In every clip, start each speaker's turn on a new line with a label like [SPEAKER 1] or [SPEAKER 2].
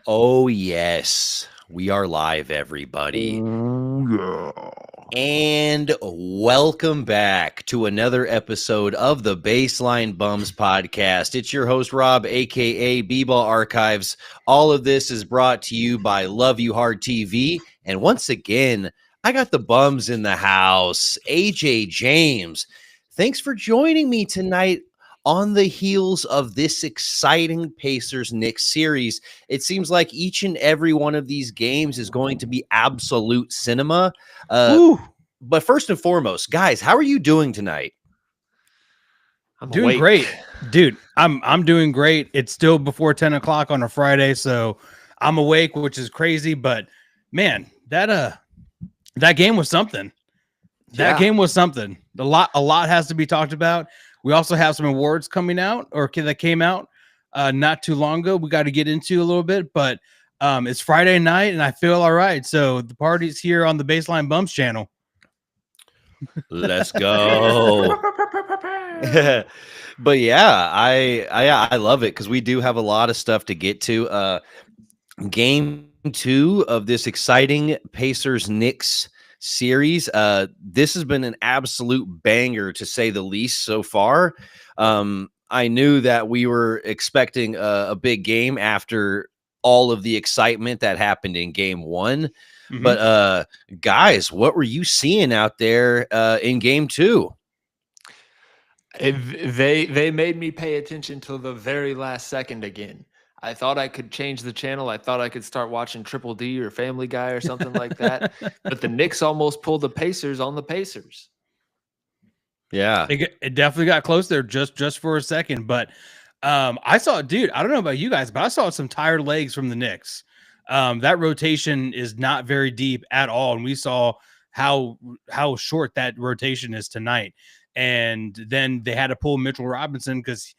[SPEAKER 1] Oh, yes. We are live, everybody.
[SPEAKER 2] Oh,
[SPEAKER 1] And welcome back to another episode of the Baseline Bums podcast. It's your host, Rob, aka B-Ball Archives. All of this is brought to you by Love You Hard TV. And once again, I got the bums in the house. AJ James, thanks for joining me tonight on the heels of this exciting Pacers Knicks series. It seems like each and every one of these games is going to be absolute cinema.
[SPEAKER 2] Woo.
[SPEAKER 1] But first and foremost, guys, how are you doing tonight?
[SPEAKER 3] I'm
[SPEAKER 2] Doing
[SPEAKER 3] awake.
[SPEAKER 2] great, dude. I'm doing great. It's still before 10 o'clock on a Friday, so I'm awake, which is crazy. But man, that game was something. That game was something. A lot has to be talked about. We also have some awards coming out, or that came out not too long ago. We got to get into a little bit, but it's Friday night, and I feel all right. So the party's here on the Baseline Bumps channel.
[SPEAKER 1] Let's go. But yeah, I love it because we do have a lot of stuff to get to. Game 2 of this exciting Pacers Knicks series. This has been an absolute banger to say the least so far. I knew that we were expecting a big game after all of the excitement that happened in game 1.
[SPEAKER 2] Mhm.
[SPEAKER 1] But guys, what were you seeing out there in game 2?
[SPEAKER 3] They made me pay attention till the very last second again. I thought I could change the channel. I thought I could start watching Triple D or Family Guy or something like that. But the Knicks almost pulled the Pacers on the Pacers.
[SPEAKER 1] Yeah.
[SPEAKER 2] It definitely got close there just for a second. But I saw, dude, I don't know about you guys, but I saw some tired legs from the Knicks. That rotation is not very deep at all. And we saw how short that rotation is tonight. And then they had to pull Mitchell Robinson because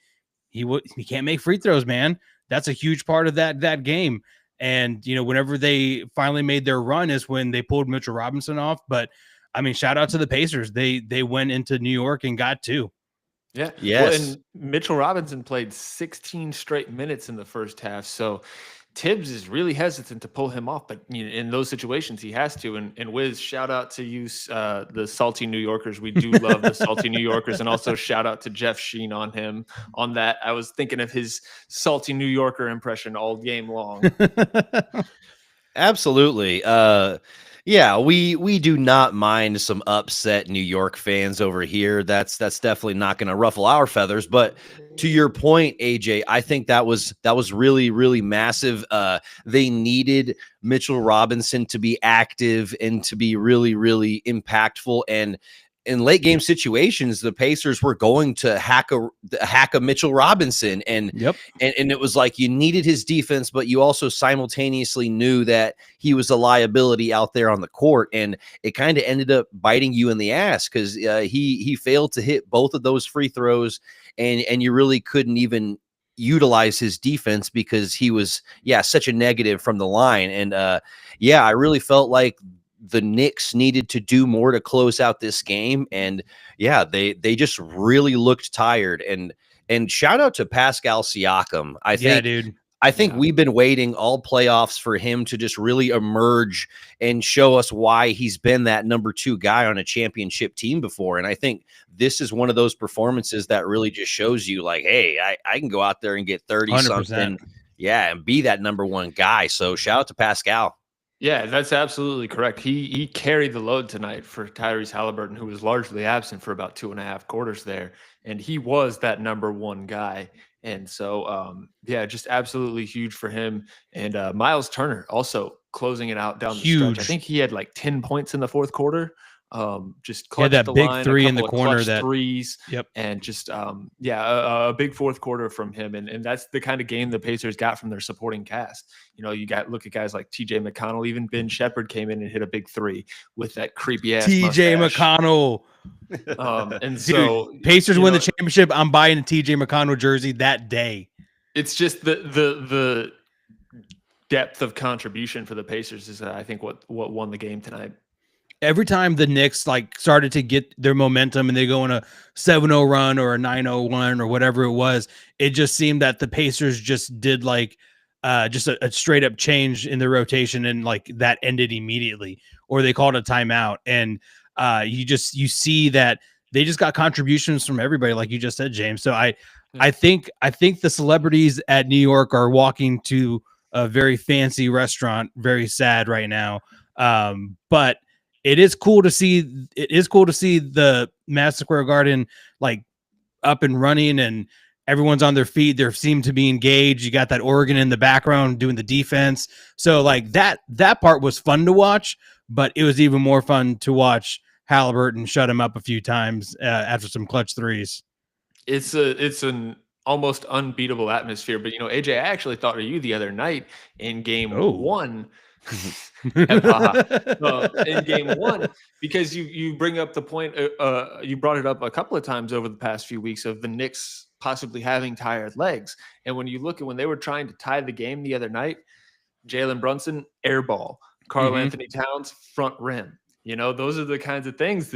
[SPEAKER 2] he can't make free throws, man. That's a huge part of that game. And you know, whenever they finally made their run is when they pulled Mitchell Robinson off. But I mean, shout out to the Pacers. They went into New York and got 2.
[SPEAKER 3] Yeah.
[SPEAKER 1] Yes.
[SPEAKER 3] Well, and Mitchell Robinson played 16 straight minutes in the first half. So Tibbs is really hesitant to pull him off, but you know, in those situations he has to. And Wiz, shout out to you, the salty New Yorkers. We do love the salty New Yorkers, and also shout out to Jeff Sheen on him on that. I was thinking of his salty New Yorker impression all game long.
[SPEAKER 1] Absolutely. Yeah, we do not mind some upset New York fans over here. That's definitely not going to ruffle our feathers. But to your point, AJ, I think that was really, really massive. They needed Mitchell Robinson to be active and to be really, really impactful. And in late game situations, the Pacers were going to hack a Mitchell Robinson, and it was like you needed his defense, but you also simultaneously knew that he was a liability out there on the court, and it kind of ended up biting you in the ass because he failed to hit both of those free throws, and you really couldn't even utilize his defense because he was such a negative from the line. And I really felt like the Knicks needed to do more to close out this game. And they just really looked tired. And shout out to Pascal Siakam. I think we've been waiting all playoffs for him to just really emerge and show us why he's been that number 2 guy on a championship team before. And I think this is one of those performances that really just shows you like, hey, I can go out there and get 30
[SPEAKER 2] 100%.
[SPEAKER 1] something. Yeah. And be that number 1 guy. So shout out to Pascal.
[SPEAKER 3] Yeah, that's absolutely correct. He carried the load tonight for Tyrese Halliburton, who was largely absent for about 2.5 quarters there. And he was that number 1 guy. And so, just absolutely huge for him. And Miles Turner also closing it out down the stretch. I think he had like 10 points in the fourth quarter. Just clutched
[SPEAKER 2] that
[SPEAKER 3] the
[SPEAKER 2] big
[SPEAKER 3] line,
[SPEAKER 2] 3 in the corner, that
[SPEAKER 3] threes, and just a big fourth quarter from him, and that's the kind of game the Pacers got from their supporting cast. You know, look at guys like TJ McConnell, even Ben Shepherd came in and hit a big 3 with that creepy ass
[SPEAKER 2] TJ
[SPEAKER 3] mustache.
[SPEAKER 2] McConnell.
[SPEAKER 3] And
[SPEAKER 2] Dude,
[SPEAKER 3] so
[SPEAKER 2] Pacers win the championship. I'm buying a TJ McConnell jersey that day.
[SPEAKER 3] It's just the depth of contribution for the Pacers is I think what won the game tonight.
[SPEAKER 2] Every time the Knicks like started to get their momentum and they go on a 7-0 run or a 9-0 1 or whatever it was, it just seemed that the Pacers just did like just a straight up change in the rotation, and like that ended immediately, or they called a timeout, and you see that they just got contributions from everybody, like you just said, James. So I think the celebrities at New York are walking to a very fancy restaurant, very sad right now. But it is cool to see. It is cool to see the Madison Square Garden like up and running, and everyone's on their feet. They seem to be engaged. You got that Oregon in the background doing the defense. So like that part was fun to watch, but it was even more fun to watch Halliburton shut him up a few times after some clutch threes.
[SPEAKER 3] It's an almost unbeatable atmosphere. But AJ, I actually thought of you the other night in game one. In game one, because you bring up the point, you brought it up a couple of times over the past few weeks of the Knicks possibly having tired legs. And when you look at when they were trying to tie the game the other night, Jalen Brunson, air ball, Karl Anthony Towns, front rim. Those are the kinds of things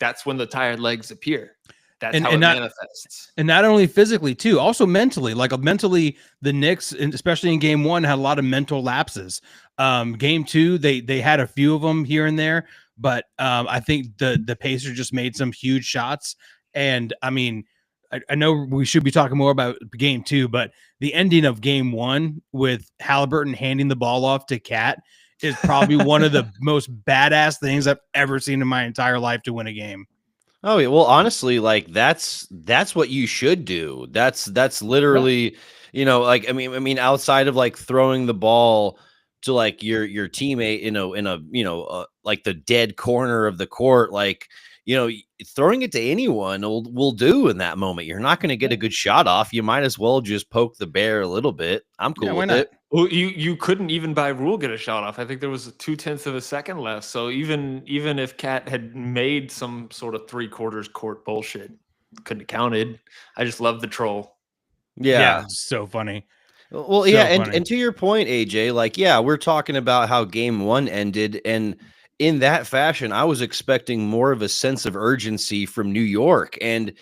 [SPEAKER 3] that's when the tired legs appear. That's how it manifests.
[SPEAKER 2] And not only physically too, also mentally. Like mentally, the Knicks, especially in game one, had a lot of mental lapses. Game two, they had a few of them here and there, but I think the Pacers just made some huge shots. And I mean, I know we should be talking more about game two, but the ending of game one with Halliburton handing the ball off to Cat is probably one of the most badass things I've ever seen in my entire life to win a game.
[SPEAKER 1] Oh yeah, well, honestly, like that's what you should do. That's literally, like I mean, outside of like throwing the ball to like your teammate, in a like the dead corner of the court, like throwing it to anyone will do in that moment. You're not going to get a good shot off. You might as well just poke the bear a little bit. I'm cool with it.
[SPEAKER 3] Well, you couldn't even by rule get a shot off. I think there was 0.2 of a second left. So even if Cat had made some sort of 3/4 court bullshit, couldn't have counted. I just love the troll.
[SPEAKER 2] Yeah, so funny.
[SPEAKER 1] Well, yeah, and to your point, AJ, like, yeah, we're talking about how game one ended, and in that fashion, I was expecting more of a sense of urgency from New York, and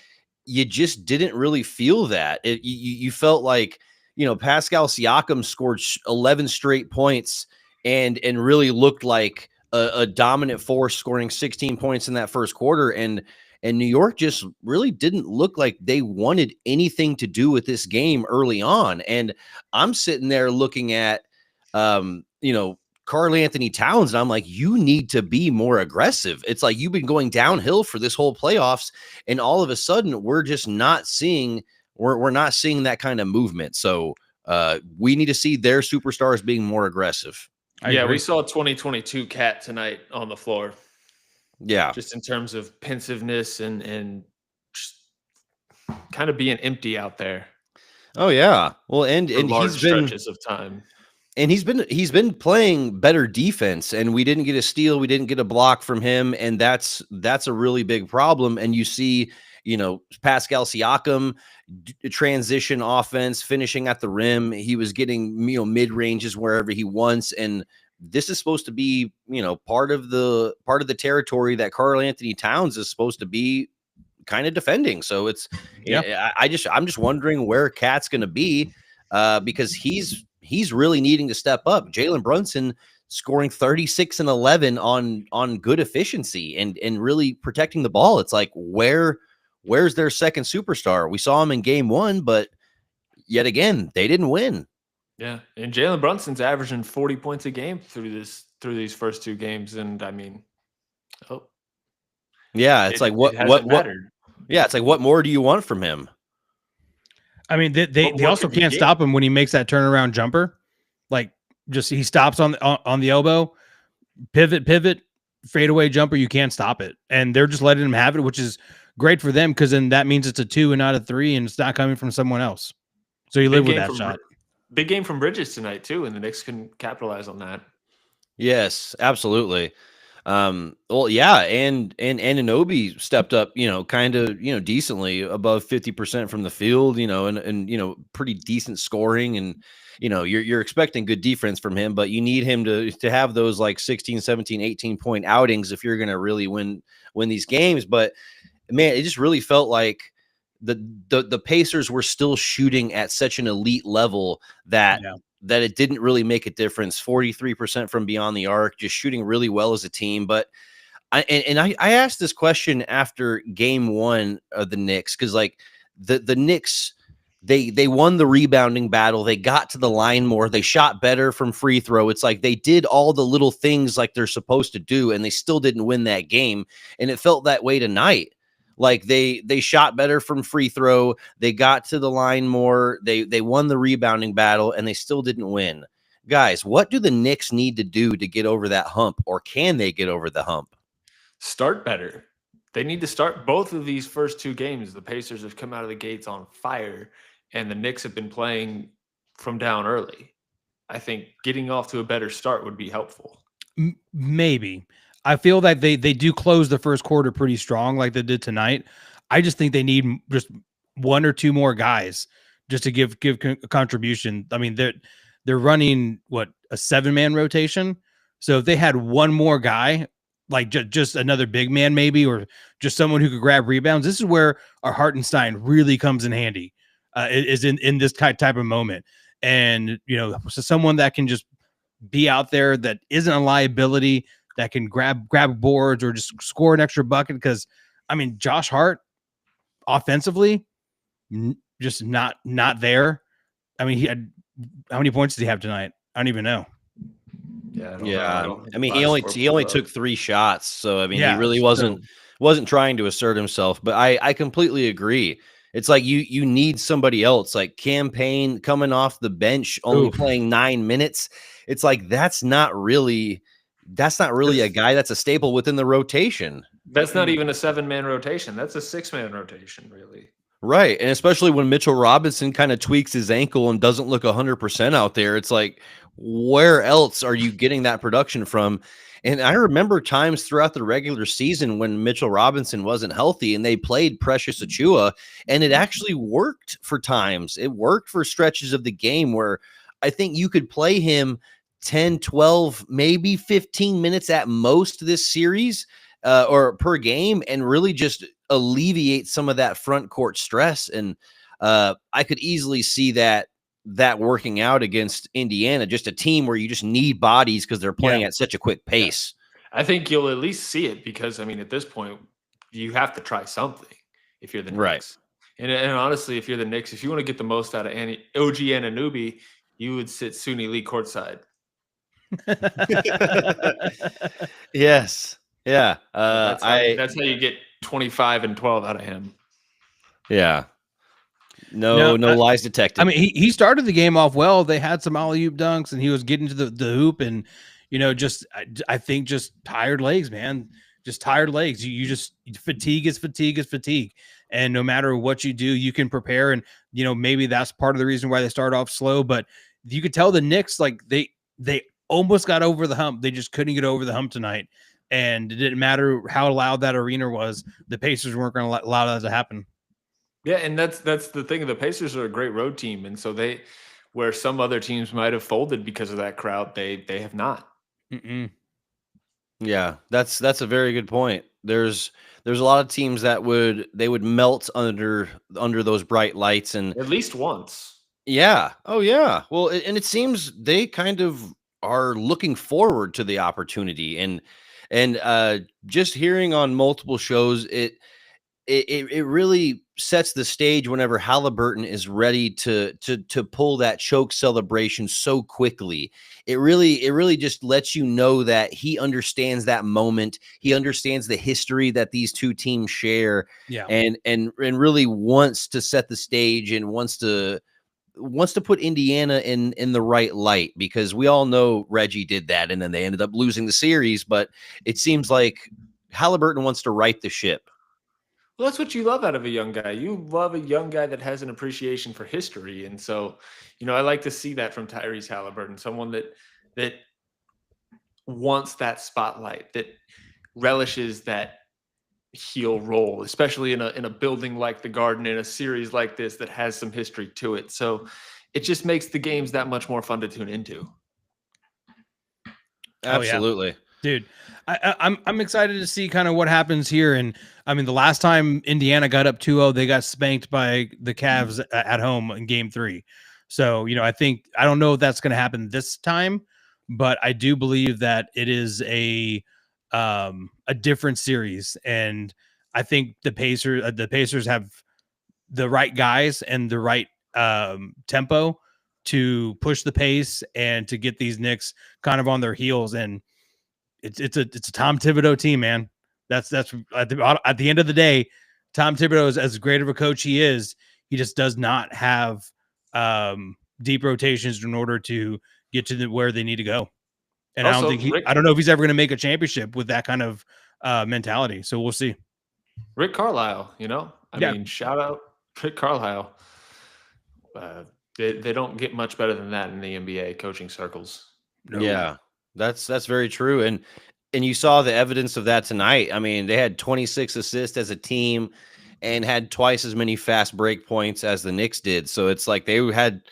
[SPEAKER 1] you just didn't really feel that. You felt like, Pascal Siakam scored 11 straight points and really looked like a dominant force, scoring 16 points in that first quarter, and New York just really didn't look like they wanted anything to do with this game early on. And I'm sitting there looking at, Karl Anthony Towns, and I'm like, you need to be more aggressive. It's like you've been going downhill for this whole playoffs, and all of a sudden we're just not seeing we're not seeing that kind of movement. So we need to see their superstars being more aggressive.
[SPEAKER 3] Yeah, we saw 2022 Cat tonight on the floor.
[SPEAKER 1] Yeah,
[SPEAKER 3] just in terms of pensiveness and just kind of being empty out there.
[SPEAKER 1] Oh yeah, well, and
[SPEAKER 3] large stretches of time.
[SPEAKER 1] And he's been playing better defense, and we didn't get a steal, we didn't get a block from him, and that's a really big problem. And you see, Pascal Siakam transition offense, finishing at the rim. He was getting mid ranges wherever he wants, and this is supposed to be part of the territory that Karl Anthony Towns is supposed to be kind of defending. So it's I'm just wondering where Cat's going to be because he's really needing to step up. Jalen Brunson scoring 36 and 11 on good efficiency and really protecting the ball. It's like, where's their second superstar? We saw him in game one, but yet again, they didn't win.
[SPEAKER 3] Yeah. And Jalen Brunson's averaging 40 points a game through these first two games. And I mean,
[SPEAKER 1] yeah, it's like what yeah, it's like, what more do you want from him?
[SPEAKER 2] I mean, they also can't stop him when he makes that turnaround jumper. Like, just he stops on the elbow, pivot, fadeaway jumper. You can't stop it, and they're just letting him have it, which is great for them because then that means it's a 2 and not a 3, and it's not coming from someone else. So you live with that shot.
[SPEAKER 3] Big game from Bridges tonight too, and the Knicks can capitalize on that.
[SPEAKER 1] Yes, absolutely. Well, yeah, and Anunoby stepped up, kind of, decently above 50% from the field, and pretty decent scoring, and you're expecting good defense from him, but you need him to have those like 16, 17, 18 point outings if you're going to really win these games. But man, it just really felt like the Pacers were still shooting at such an elite level that that it didn't really make a difference. 43% from beyond the arc, just shooting really well as a team. But I asked this question after game one of the Knicks, because like the Knicks, they won the rebounding battle. They got to the line more. They shot better from free throw. It's like they did all the little things like they're supposed to do, and they still didn't win that game. And it felt that way tonight. Like they shot better from free throw. They got to the line more. They won the rebounding battle, and they still didn't win. Guys, what do the Knicks need to do to get over that hump, or can they get over the hump?
[SPEAKER 3] Start better. They need to start both of these first two games. The Pacers have come out of the gates on fire, and the Knicks have been playing from down early. I think getting off to a better start would be helpful.
[SPEAKER 2] Maybe. I feel that they do close the first quarter pretty strong like they did tonight. I just think they need just one or two more guys just to give a contribution. I mean, they're running what, a 7-man rotation. So if they had one more guy, like just another big man maybe, or just someone who could grab rebounds, this is where our Hartenstein really comes in handy. Is in this type of moment. And, so someone that can just be out there that isn't a liability, that can grab boards or just score an extra bucket. Because, I mean, Josh Hart offensively, just not there. I mean, how many points did he have tonight? I don't even know.
[SPEAKER 3] Yeah.
[SPEAKER 1] I mean, he only took 3 shots. So, I mean, he really wasn't trying to assert himself. But I completely agree. It's like you need somebody else, like Campaign coming off the bench, only playing 9 minutes. It's like that's not really a guy that's a staple within the rotation.
[SPEAKER 3] That's not even a 7-man rotation. That's a 6-man rotation, really.
[SPEAKER 1] Right. And especially when Mitchell Robinson kind of tweaks his ankle and doesn't look 100% out there, it's like, where else are you getting that production from? And I remember times throughout the regular season when Mitchell Robinson wasn't healthy and they played Precious Achiuwa, and it actually worked for times. It worked for stretches of the game where I think you could play him 10, 12, maybe 15 minutes at most this series or per game, and really just alleviate some of that front court stress. And I could easily see that working out against Indiana, just a team where you just need bodies because they're playing at such a quick pace.
[SPEAKER 3] I think you'll at least see it because, I mean, at this point, you have to try something if you're the Knicks. And honestly, if you're the Knicks, if you want to get the most out of OG Anunoby, you would sit Suni Lee courtside.
[SPEAKER 1] Yes. Yeah.
[SPEAKER 3] That's how you get 25 and 12 out of him.
[SPEAKER 1] Yeah. No lies detected.
[SPEAKER 2] I mean, he started the game off well. They had some alley-oop dunks, and he was getting to the hoop, and I think just tired legs, man. Just tired legs. You just fatigue is fatigue, and no matter what you do, you can prepare. And maybe that's part of the reason why they start off slow. But you could tell the Knicks, like they almost got over the hump. They just couldn't get over the hump tonight, and it didn't matter how loud that arena was. The Pacers weren't going to allow that to happen.
[SPEAKER 3] Yeah, and that's the thing. The Pacers are a great road team, and so where some other teams might have folded because of that crowd, they have not.
[SPEAKER 1] Yeah, that's a very good point. There's a lot of teams that would melt under those bright lights, and
[SPEAKER 3] at least once.
[SPEAKER 1] Yeah. Oh yeah. Well, and it seems they kind of are looking forward to the opportunity, and just hearing on multiple shows, it really sets the stage whenever Halliburton is ready to pull that choke celebration so quickly. It really just lets you know that he understands that moment. He understands the history that these two teams share.
[SPEAKER 2] Yeah.
[SPEAKER 1] And really wants to set the stage and wants to put Indiana in the right light, because we all know Reggie did that and then they ended up losing the series, but it seems like Halliburton wants to right the ship.
[SPEAKER 3] Well, that's what you love out of a young guy. You love a young guy that has an appreciation for history. And so, I like to see that from Tyrese Halliburton, someone that wants that spotlight, that relishes that heel role, especially in a building like the Garden, in a series like this that has some history to it. So it just makes the games that much more fun to tune into.
[SPEAKER 1] Absolutely.
[SPEAKER 2] Oh, yeah. Dude, I'm excited to see kind of what happens here. And I mean, the last time Indiana got up 2-0, they got spanked by the Cavs at home in game 3. So, I don't know if that's going to happen this time, but I do believe that it is a different series. And I think the Pacers have the right guys and the right tempo to push the pace and to get these Knicks kind of on their heels. And it's a Tom Thibodeau team, man. That's at the end of the day, Tom Thibodeau is as great of a coach he is. He just does not have deep rotations in order to get to where they need to go. And
[SPEAKER 3] Also,
[SPEAKER 2] I don't know if he's ever going to make a championship with that kind of mentality. So we'll see.
[SPEAKER 3] Rick Carlisle, I mean, shout out Rick Carlisle. They don't get much better than that in the NBA coaching circles.
[SPEAKER 1] No. Yeah, that's very true. And you saw the evidence of that tonight. I mean, they had 26 assists as a team and had twice as many fast break points as the Knicks did. So it's like they had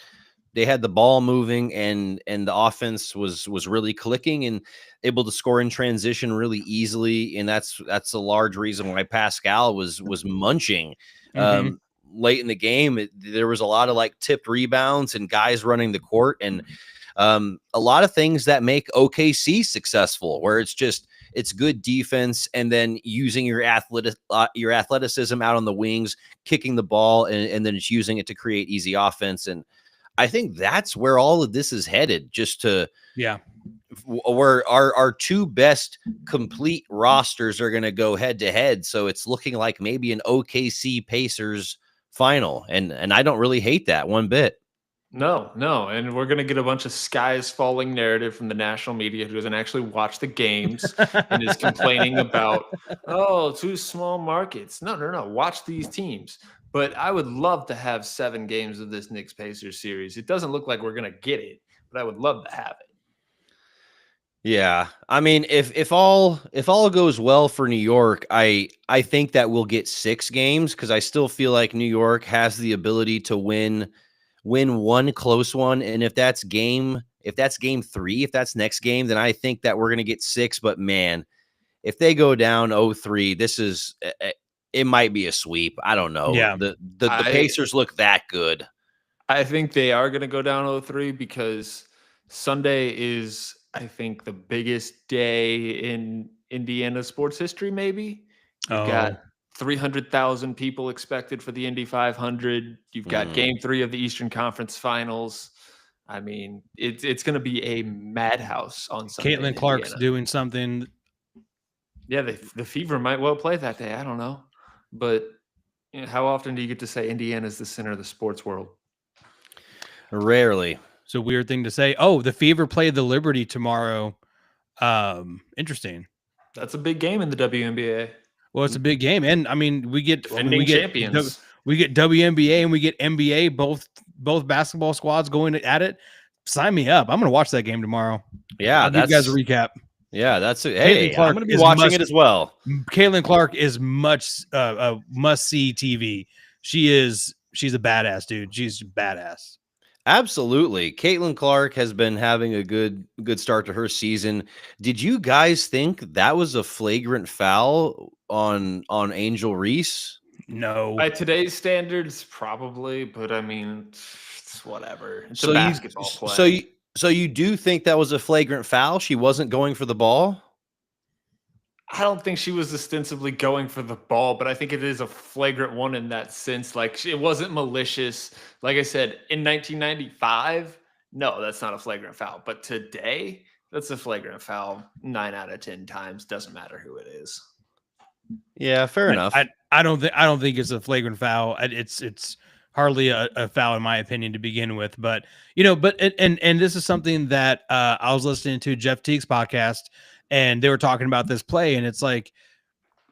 [SPEAKER 1] the ball moving and the offense was really clicking and able to score in transition really easily. And that's a large reason why Pascal was munching late in the game. There was a lot of like tipped rebounds and guys running the court and a lot of things that make OKC successful, where it's good defense and then using your athleticism out on the wings, kicking the ball, and then it's using it to create easy offense. And I think that's where all of this is headed, where our two best complete rosters are going to go head to head. So it's looking like maybe an OKC Pacers final. And I don't really hate that one bit.
[SPEAKER 3] No. And we're going to get a bunch of skies falling narrative from the national media who doesn't actually watch the games and is complaining about, too small markets. No. Watch these teams. But I would love to have 7 games of this Knicks Pacers series. It doesn't look like we're going to get it, but I would love to have it.
[SPEAKER 1] Yeah. I mean, if all goes well for New York, I think that we'll get 6 games because I still feel like New York has the ability to win one close one. And if that's game 3, if that's next game, then I think that we're going to get 6. But man, if they go down 0-3, it might be a sweep. I don't know.
[SPEAKER 2] Yeah.
[SPEAKER 1] The Pacers look that good.
[SPEAKER 3] I think they are going to go down 0-3 because Sunday is, I think, the biggest day in Indiana sports history, maybe. You've got 300,000 people expected for the Indy 500. You've got Game 3 of the Eastern Conference Finals. I mean, it's going to be a madhouse on Sunday.
[SPEAKER 2] Caitlin Clark's doing something.
[SPEAKER 3] Yeah, the Fever might well play that day. I don't know. But how often do you get to say Indiana's the center of the sports world?
[SPEAKER 1] Rarely.
[SPEAKER 2] It's a weird thing to say. Oh, the Fever play the Liberty tomorrow. Interesting.
[SPEAKER 3] That's a big game in the WNBA.
[SPEAKER 2] Well, it's a big game, and I mean, we get
[SPEAKER 3] champions.
[SPEAKER 2] We get WNBA and we get NBA. Both basketball squads going at it. Sign me up. I'm going to watch that game tomorrow.
[SPEAKER 1] Yeah,
[SPEAKER 2] I'll give you guys a recap.
[SPEAKER 1] Yeah, that's it. Hey, I'm going to be watching it as well.
[SPEAKER 2] Caitlin Clark is must see TV. She's a badass, dude. She's badass.
[SPEAKER 1] Absolutely. Caitlin Clark has been having a good start to her season. Did you guys think that was a flagrant foul on Angel Reese?
[SPEAKER 2] No.
[SPEAKER 3] By today's standards, probably, but I mean, it's whatever. It's a basketball play.
[SPEAKER 1] So you do think that was a flagrant foul? She wasn't going for the ball?
[SPEAKER 3] I don't think she was ostensibly going for the ball, but I think it is a flagrant one in that sense. Like, it wasn't malicious. Like I said, in 1995, no, that's not a flagrant foul. But today, that's a flagrant foul 9 out of 10 times. Doesn't matter who it is.
[SPEAKER 1] Yeah, fair enough.
[SPEAKER 2] I don't think it's a flagrant foul. It's hardly a foul in my opinion to begin with. But and this is something that I was listening to Jeff Teague's podcast. And they were talking about this play, and it's like,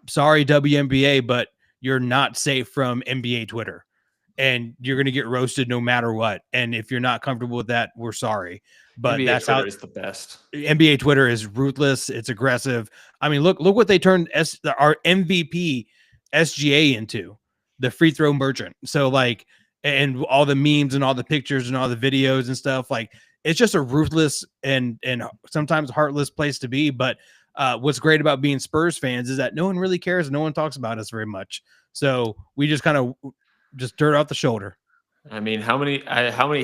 [SPEAKER 2] sorry, WNBA, but you're not safe from NBA Twitter, and you're going to get roasted no matter what. And if you're not comfortable with that, we're sorry. But
[SPEAKER 3] NBA
[SPEAKER 2] that's
[SPEAKER 3] Twitter
[SPEAKER 2] how
[SPEAKER 3] is the best.
[SPEAKER 2] NBA Twitter is ruthless. It's aggressive. I mean, look what they turned our MVP SGA into, the free throw merchant. So like, and all the memes and all the pictures and all the videos and stuff, like, it's just a ruthless and sometimes heartless place to be. But what's great about being Spurs fans is that no one really cares. And no one talks about us very much. So we just kind of just dirt out the shoulder.
[SPEAKER 3] I mean, how many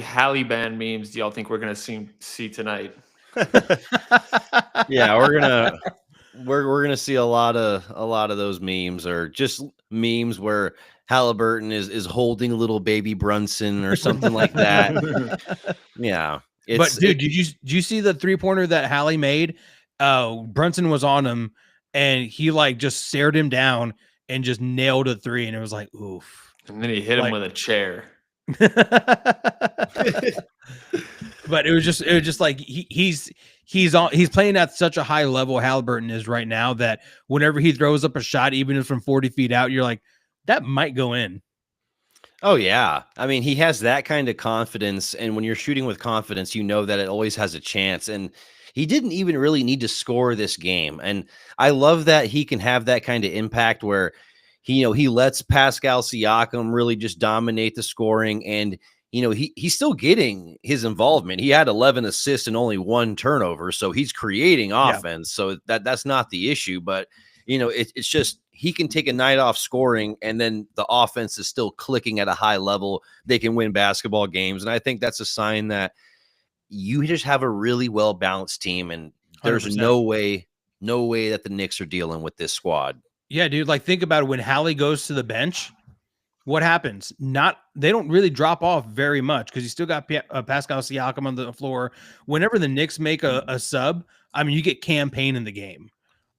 [SPEAKER 3] Halle band memes do y'all think we're gonna see tonight?
[SPEAKER 1] Yeah, we're gonna see a lot of those memes, or just memes where Halliburton is holding little baby Brunson or something like that. Yeah,
[SPEAKER 2] But
[SPEAKER 1] it's
[SPEAKER 2] dude,
[SPEAKER 1] it.
[SPEAKER 2] did you see the 3-pointer that Hallie made? Brunson was on him and he like just stared him down and just nailed a three. And it was like, oof.
[SPEAKER 3] And then he hit him
[SPEAKER 2] Like
[SPEAKER 3] with a chair.
[SPEAKER 2] but it was just like he's playing at such a high level. Halliburton is right now that whenever he throws up a shot, even if from 40 feet out, you're like, that might go in.
[SPEAKER 1] Oh yeah, I mean he has that kind of confidence, and when you're shooting with confidence, you know that it always has a chance. And he didn't even really need to score this game, and I love that he can have that kind of impact where he lets Pascal Siakam really just dominate the scoring, and he's still getting his involvement. He had 11 assists and only one turnover, so he's creating
[SPEAKER 2] Yeah.
[SPEAKER 1] offense. So that's not the issue, but it's just he can take a night off scoring, and then the offense is still clicking at a high level. They can win basketball games, and I think that's a sign that you just have a really well balanced team, and there's
[SPEAKER 2] 100%.
[SPEAKER 1] no way that the Knicks are dealing with this squad.
[SPEAKER 2] Yeah, dude. Like, think about it. When Hallie goes to the bench, what happens? They don't really drop off very much because you still got Pascal Siakam on the floor. Whenever the Knicks make a sub, I mean, you get campaign in the game.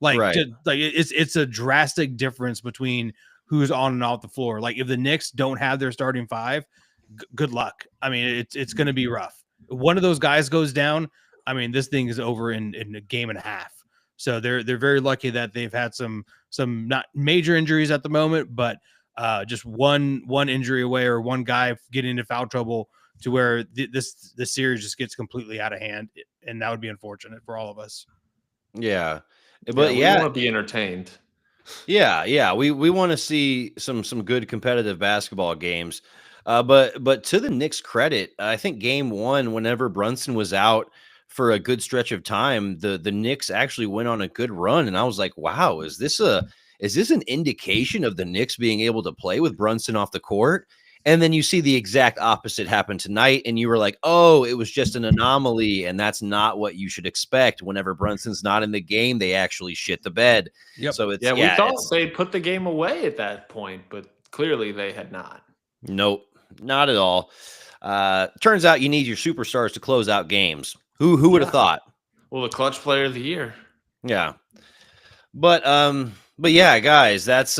[SPEAKER 2] Like,
[SPEAKER 1] Right.
[SPEAKER 2] It's a drastic difference between who's on and off the floor. Like, if the Knicks don't have their starting five, good luck. I mean, it's going to be rough. One of those guys goes down. I mean, this thing is over in a game and a half. So they're very lucky that they've had some not major injuries at the moment, but just one injury away, or one guy getting into foul trouble to where this series just gets completely out of hand, and that would be unfortunate for all of us.
[SPEAKER 1] Yeah.
[SPEAKER 3] But
[SPEAKER 1] Yeah,
[SPEAKER 3] we want to be entertained.
[SPEAKER 1] yeah. We want to see some good competitive basketball games. But to the Knicks' credit, I think game one, whenever Brunson was out for a good stretch of time, the Knicks actually went on a good run, and I was like, wow, is this an indication of the Knicks being able to play with Brunson off the court? And then you see the exact opposite happen tonight, and you were like, oh, it was just an anomaly, and that's not what you should expect. Whenever Brunson's not in the game, they actually shit the bed.
[SPEAKER 2] Yep.
[SPEAKER 1] So
[SPEAKER 3] We thought they'd put the game away at that point, but clearly they had not.
[SPEAKER 1] Nope, not at all. Turns out you need your superstars to close out games. Who would have thought?
[SPEAKER 3] Well, the clutch player of the year.
[SPEAKER 1] Yeah. But yeah, guys, that's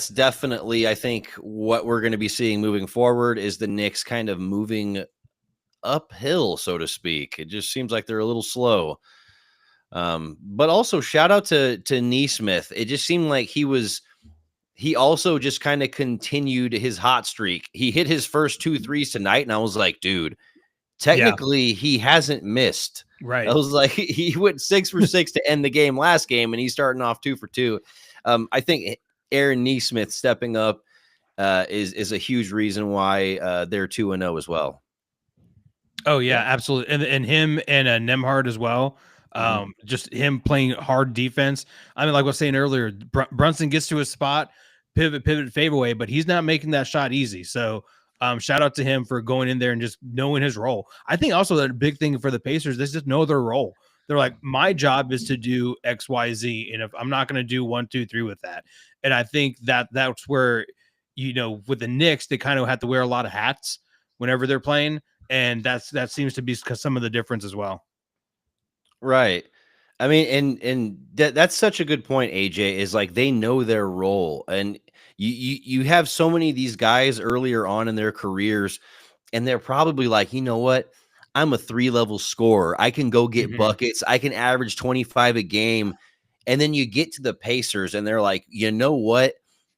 [SPEAKER 1] definitely, I think, what we're going to be seeing moving forward is the Knicks kind of moving uphill, so to speak. It just seems like they're a little slow. But also shout out to Neesmith. It just seemed like he also just kind of continued his hot streak. He hit his first 2 threes tonight, and I was like, dude, technically he hasn't missed.
[SPEAKER 2] Right.
[SPEAKER 1] I was like, he went 6 for 6 to end the game last game, and he's starting off 2 for 2. I think Aaron Neesmith stepping up is a huge reason why they're 2-0 as well.
[SPEAKER 2] Oh yeah, absolutely. And him and Nemhard as well. Just him playing hard defense. I mean, like I was saying earlier, Brunson gets to his spot, pivot, fade away, but he's not making that shot easy. So shout out to him for going in there and just knowing his role. I think also that a big thing for the Pacers, they just know their role. They're like, my job is to do X, Y, Z, and if I'm not going to do 1, 2, 3 with that, and I think that's where with the Knicks, they kind of have to wear a lot of hats whenever they're playing, and that seems to be some of the difference as well.
[SPEAKER 1] Right. I mean, and that's such a good point, AJ, is like they know their role. And you have so many of these guys earlier on in their careers, and they're probably like, you know what? I'm a 3-level scorer. I can go get buckets. I can average 25 a game. And then you get to the Pacers, and they're like, you know what?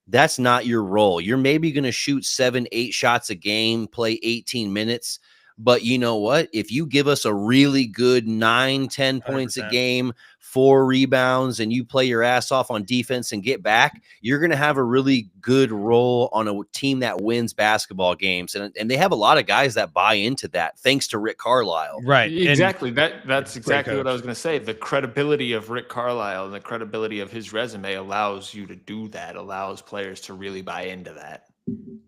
[SPEAKER 1] That's not your role. You're maybe going to shoot 7, 8 shots a game, play 18 minutes. But you know what? If you give us a really good 9, 10 points
[SPEAKER 2] 100%.
[SPEAKER 1] a game, 4 rebounds, and you play your ass off on defense and get back, you're going to have a really good role on a team that wins basketball games. And they have a lot of guys that buy into that, thanks to Rick Carlisle.
[SPEAKER 2] Right.
[SPEAKER 3] Exactly. That's exactly what I
[SPEAKER 2] coach.
[SPEAKER 3] was going to say. The credibility of Rick Carlisle and the credibility of his resume allows you to do that, allows players to really buy into that.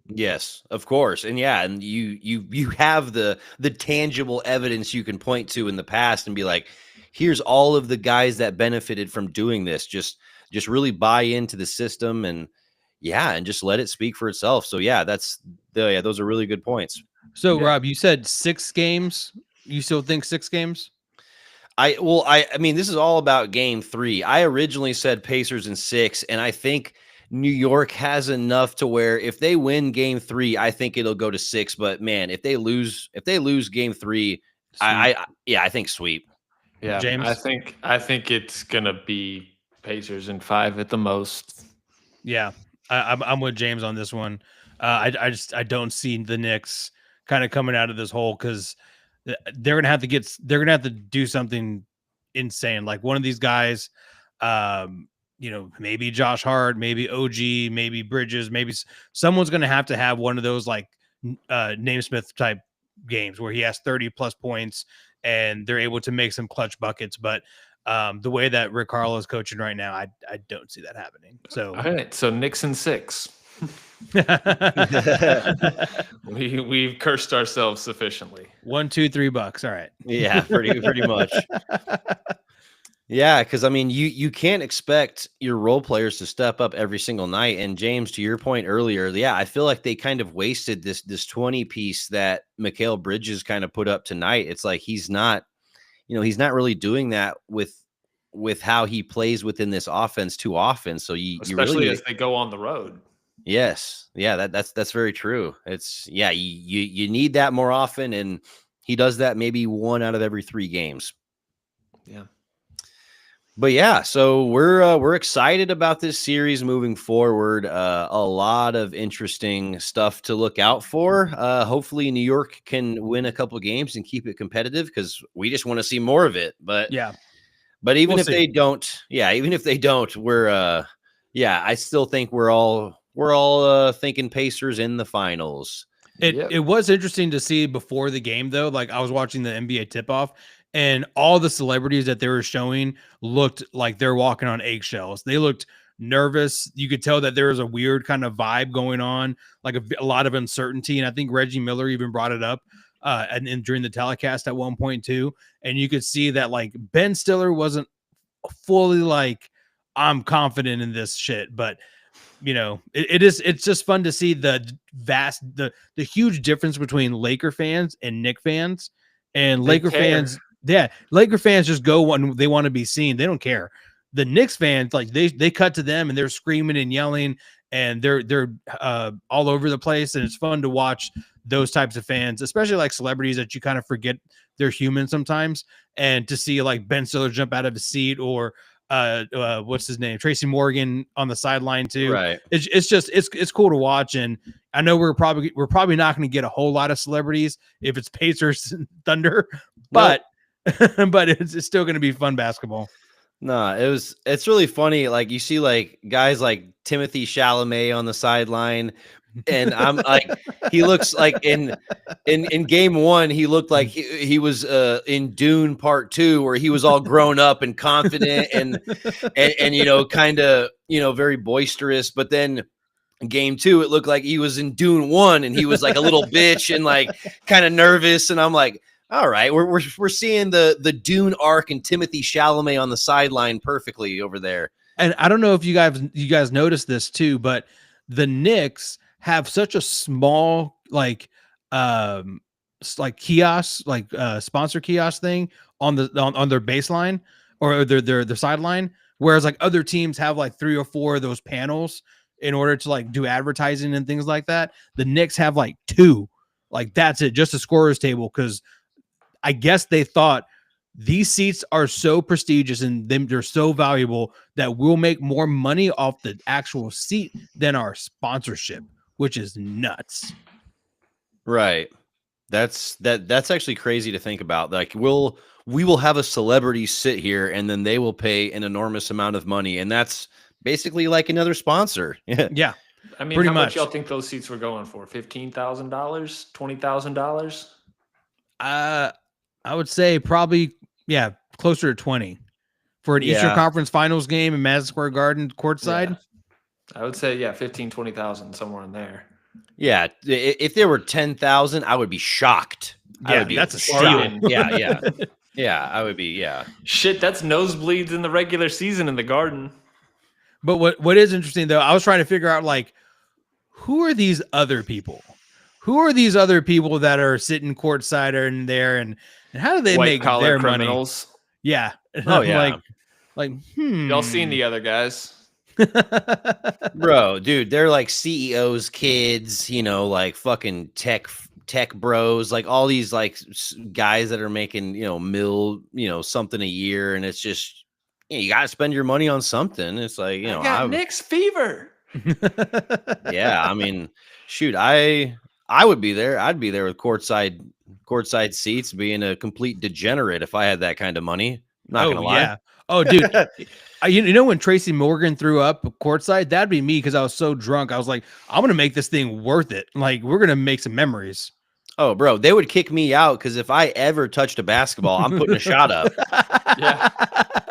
[SPEAKER 1] Yes, of course. And yeah, and you have the tangible evidence you can point to in the past and be like, here's all of the guys that benefited from doing this. Just really buy into the system and yeah, and just let it speak for itself. So yeah, those are really good points.
[SPEAKER 2] So
[SPEAKER 3] Yeah.
[SPEAKER 2] Rob, you said 6 games. You still think 6 games?
[SPEAKER 1] I mean, this is all about game 3. I originally said Pacers in 6, and I think New York has enough to where if they win game 3, I think it'll go to 6. But man, if they lose game 3,
[SPEAKER 2] Sweep.
[SPEAKER 1] I think sweep.
[SPEAKER 3] Yeah,
[SPEAKER 2] James?
[SPEAKER 3] I think it's gonna be Pacers in 5 at the most.
[SPEAKER 2] Yeah, I'm with James on this one. I don't see the Knicks kind of coming out of this hole because they're gonna have to do something insane. Like one of these guys, maybe Josh Hart, maybe OG, maybe Bridges, maybe someone's gonna have to have one of those like Namesmith type games where he has 30 plus points and they're able to make some clutch buckets. But the way that Rick Carlisle is coaching right now, I don't see that happening. So,
[SPEAKER 3] All right, so Knicks in 6. We've cursed ourselves sufficiently.
[SPEAKER 2] $1, $2, $3. All right.
[SPEAKER 1] Yeah, pretty much. Yeah, because I mean, you can't expect your role players to step up every single night. And James, to your point earlier, yeah, I feel like they kind of wasted this 20 piece that Mikal Bridges kind of put up tonight. It's like he's not really doing that with how he plays within this offense too often. So you
[SPEAKER 3] Especially
[SPEAKER 1] really
[SPEAKER 3] as they go on the road.
[SPEAKER 1] yes, yeah, that's very true. It's yeah, you need that more often, and he does that maybe 1 out of every 3 games.
[SPEAKER 3] Yeah.
[SPEAKER 1] But yeah, so we're excited about this series moving forward. A lot of interesting stuff to look out for. Hopefully, New York can win a couple games and keep it competitive because we just want to see more of it. But even
[SPEAKER 2] We'll
[SPEAKER 1] if
[SPEAKER 2] see.
[SPEAKER 1] they don't, we're I still think we're all thinking Pacers in the finals.
[SPEAKER 2] It was interesting to see before the game though. Like I was watching the NBA tip off, and all the celebrities that they were showing looked like they're walking on eggshells. They looked nervous. You could tell that there was a weird kind of vibe going on, like a lot of uncertainty. And I think Reggie Miller even brought it up and during the telecast at one point too. And you could see that like Ben Stiller wasn't fully like, I'm confident in this shit, but it's just fun to see the huge difference between Laker fans and Knick fans. And Laker fans just go when they want to be seen. They don't care. The Knicks fans, like they cut to them and they're screaming and yelling and they're all over the place. And it's fun to watch those types of fans, especially like celebrities that you kind of forget they're human sometimes. And to see like Ben Stiller jump out of his seat or what's his name, Tracy Morgan on the sideline too.
[SPEAKER 1] Right.
[SPEAKER 2] It's cool to watch. And I know we're probably not going to get a whole lot of celebrities if it's Pacers and Thunder, but but it's still going to be fun basketball.
[SPEAKER 1] No, it's really funny. Like you see like guys like Timothy Chalamet on the sideline, and I'm like, he looks like in game 1, he looked like he was in Dune Part 2, where he was all grown up and confident and kind of very boisterous. But then game 2, it looked like he was in Dune 1 and he was like a little bitch and like kind of nervous. And I'm like, all right, we're seeing the Dune arc and Timothy Chalamet on the sideline perfectly over there.
[SPEAKER 2] And I don't know if you guys noticed this too, but the Knicks have such a small like kiosk, sponsor kiosk thing on their baseline or their sideline, whereas like other teams have like 3 or 4 of those panels in order to like do advertising and things like that. The Knicks have like 2, like that's it, just a scorer's table, because I guess they thought these seats are so prestigious and they're so valuable that we'll make more money off the actual seat than our sponsorship, which is nuts.
[SPEAKER 1] Right. That's actually crazy to think about. Like we will have a celebrity sit here and then they will pay an enormous amount of money, and that's basically like another sponsor.
[SPEAKER 2] Yeah.
[SPEAKER 3] I mean,
[SPEAKER 2] pretty
[SPEAKER 3] how much
[SPEAKER 2] much.
[SPEAKER 3] y'all think those seats were going for? $15,000, $20,000?
[SPEAKER 2] I would say probably, closer to 20 for an Eastern Conference Finals game in Madison Square Garden courtside.
[SPEAKER 3] Yeah. I would say, 15, 20,000, somewhere in there.
[SPEAKER 1] Yeah, if there were 10,000, I would be shocked. I
[SPEAKER 2] Yeah,
[SPEAKER 1] would be
[SPEAKER 2] that's a
[SPEAKER 1] shocked.
[SPEAKER 2] steal.
[SPEAKER 1] Yeah, I would be. Yeah.
[SPEAKER 3] Shit, that's nosebleeds in the regular season in the Garden.
[SPEAKER 2] But what is interesting though, I was trying to figure out like who are these other people? Who are these other people that are sitting courtside or in there, and how do they
[SPEAKER 3] White
[SPEAKER 2] make
[SPEAKER 3] collar
[SPEAKER 2] their money?
[SPEAKER 3] criminals.
[SPEAKER 2] Yeah. And
[SPEAKER 1] Oh
[SPEAKER 2] I'm
[SPEAKER 1] yeah,
[SPEAKER 2] like,
[SPEAKER 3] Y'all seen the other guys?
[SPEAKER 1] bro, dude, they're like CEOs' kids. Like fucking tech bros, like all these like guys that are making something a year, and it's just you got to spend your money on something. It's like
[SPEAKER 3] I got Knicks fever.
[SPEAKER 1] yeah, I mean, shoot, I would be there. I'd be there with courtside seats, being a complete degenerate if I had that kind of money. Not gonna lie.
[SPEAKER 2] Yeah. Oh, dude. You know when Tracy Morgan threw up courtside, that'd be me because I was so drunk. I was like, I'm gonna make this thing worth it. Like we're gonna make some memories.
[SPEAKER 1] Oh, bro, they would kick me out because if I ever touched a basketball, I'm putting a shot up.
[SPEAKER 3] Yeah.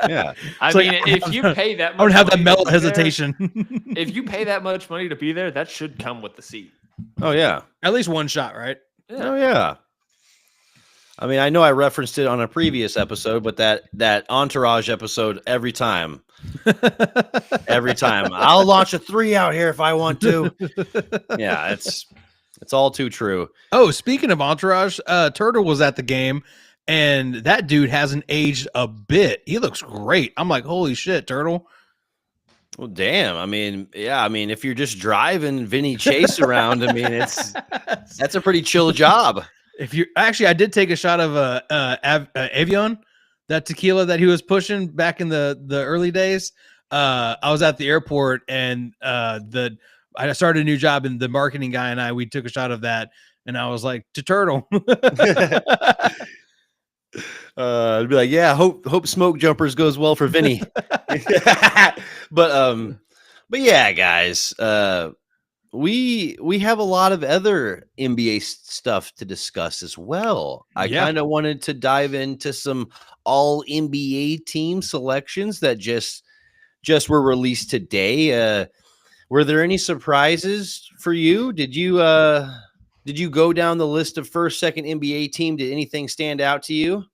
[SPEAKER 1] Yeah.
[SPEAKER 3] I mean, if you pay that much,
[SPEAKER 2] I don't have that
[SPEAKER 3] money
[SPEAKER 2] mental
[SPEAKER 3] to be there,
[SPEAKER 2] hesitation.
[SPEAKER 3] if you pay that much money to be there, that should come with the seat.
[SPEAKER 1] Oh yeah.
[SPEAKER 2] At least one shot, right?
[SPEAKER 1] Oh yeah. I mean, I know I referenced it on a previous episode, but that Entourage episode, every time, I'll launch a 3 out here if I want to. Yeah, it's all too true.
[SPEAKER 2] Oh, speaking of Entourage, Turtle was at the game, and that dude hasn't aged a bit. He looks great. I'm like, holy shit, Turtle.
[SPEAKER 1] Well, damn. I mean, yeah. I mean, if you're just driving Vinny Chase around, I mean, that's a pretty chill job.
[SPEAKER 2] If you actually, I did take a shot of Avion, that tequila that he was pushing back in the early days. I was at the airport, and I started a new job, and the marketing guy and we took a shot of that, and I was like, to Turtle.
[SPEAKER 1] I'd be like, yeah, hope smoke jumpers goes well for Vinny. but yeah, guys, we have a lot of other NBA stuff to discuss as well. I kind of wanted to dive into some all NBA team selections that just were released today. Were there any surprises for you? Did you go down the list of first, second NBA team? Did anything stand out to you?